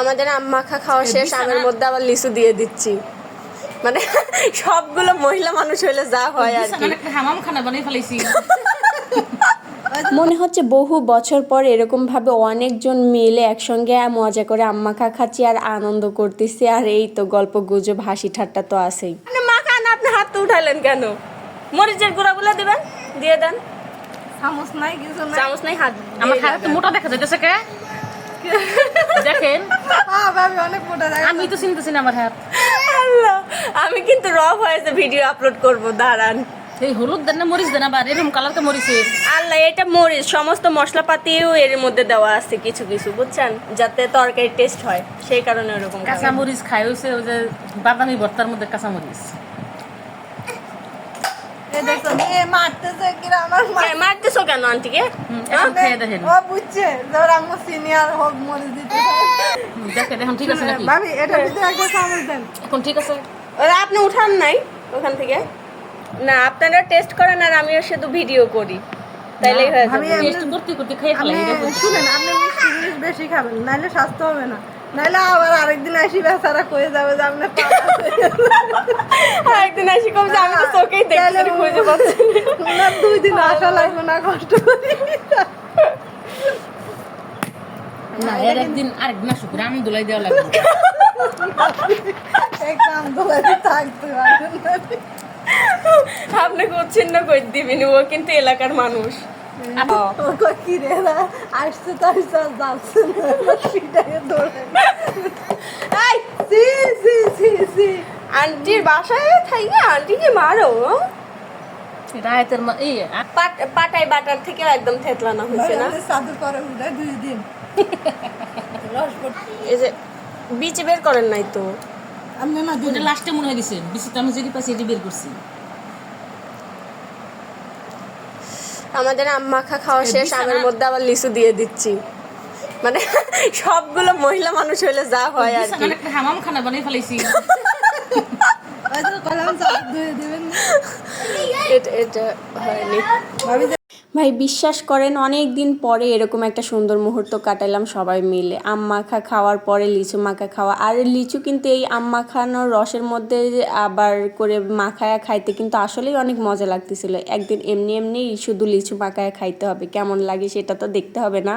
আমাদের আম মাখা খাওয়া শেষ, আমের মধ্যে আবার লিচু দিয়ে দিচ্ছি। মানে সবগুলো মহিলা মানুষ হইলে যা হয় আর কি। হামামখানা বানিয়ে ফেলেছি। মনে হচ্ছে বহু বছর পর এরকম ভাবে অনেকজন মিলে একসঙ্গে মজা করে আম মাখা খাচ্ছি আর আনন্দ করতেছি। আর এই তো গল্প গুজব হাসি ঠাট্টা তো আছেই। মাখা না, আপনি হাত তো উঠাইলেন কেন? মরিচের গুঁড়াগুলো দিবেন, দিয়ে দেন। চামচ নাই, কিছু নাই। চামচ নাই, হাত আমার হাত তো মোটা দেখা যাইতেছে কে? দেখেন ভাবি অনেক মোটা যায়। আমি তো চিনতেছি না আমার হাত। আল্লাহ, আমি কিন্তু র ভয়েসে ভিডিও আপলোড করব, দাঁড়ান। এই হলুদ দেন না মরিচ দেন, আবার এরকম কালার তো মরিচের। আল্লাহ, এটা মরিচ, সমস্ত মশলাপাতিও এর মধ্যে দেওয়া আছে কিছু কিছু, বুঝছেন, যাতে তরকারি টেস্ট হয়, সেই কারণে ওরকম। কাঁচা মরিচ খাই হয়েছে ওই যে বাদামি ভর্তার মধ্যে কাঁচা মরিচ। মারতেছো কেন আন্টিকে? খেয়ে দেখেন, বুঝছে আম্মু সিনিয়র হোক মরে দিতে দেখে দেখুন ঠিক আছে নাকি? ভাবি এটা ভিতরে একটা চামচ দেন। এখন ঠিক আছে। ওরা আপনি উঠান নাই ওখান থেকে? না, আপনারা টেস্ট করেন আর আমিও শুধু ভিডিও করি, তাইলেই হয়ে যাবে। টেস্ট করতে করতে খেয়ে ফেলাই। শুনেন, আপনি মিষ্টি জিনিস বেশি খাবেন, নাইলে স্বাস্থ্য হবে না, নাইলে আবার আরেকদিন আসি বেচারা কয়ে যাবে যে আপনি আরেকদিন আসি কম যে আমি তো চোখেই দেখছি, খুঁজে পাচ্ছি না। 2 দিন আসা লাগবে না, কষ্ট করি না, এর একদিন আরেকদিন আসুক, রাম দোলাই দেওয়া লাগবে। একদম দোলাতে থাকতে পারবেন না। আপনি উচ্ছিন্ন করে দিবেন, ও কিন্তু এলাকার মানুষ। কি রে না আসছে তো আসছে, যাচ্ছে না, সেটাকে ধরে আন্টির বাসায় থাইকে আন্টিকে মারো। রায়তের পাটাই বাটার থেকে একদম থেতলানো হয়েছে না? চাদর করে উঠায় 2 দিন এই যে বিচ বের করেন নাই তো? আপনি না ওটা লাস্টে মনে হয় গেছে, বিচিটা আমি যেটি পাচ্ছি এটি বের করছি। আমাদের আম মাখা খাওয়া শেষ, আমের মধ্যে আবার লিচু দিয়ে দিচ্ছি। মানে সবগুলো মহিলা মানুষ হইলে যা হয় আর কি। হামামখানা বানিয়ে ফেলেছি। কলাম চাদর ধুয়ে দিবেন না। এটা হয়নি। ভাই বিশ্বাস করেন অনেক দিন পরে এরকম একটা সুন্দর মুহূর্ত কাটাইলাম সবাই মিলে। আম মাখা খাওয়ার পরে লিচু মাখা খাওয়া, আর লিচু কিন্তু এই আম মাখানোর রসের মধ্যে আবার করে মাখায়া খাইতে কিন্তু আসলেই অনেক মজা লাগতেছিল। একদিন এমনি এমনি শুধু লিচু মাখায়া খাইতে হবে, কেমন লাগে সেটা তো দেখতে হবে না?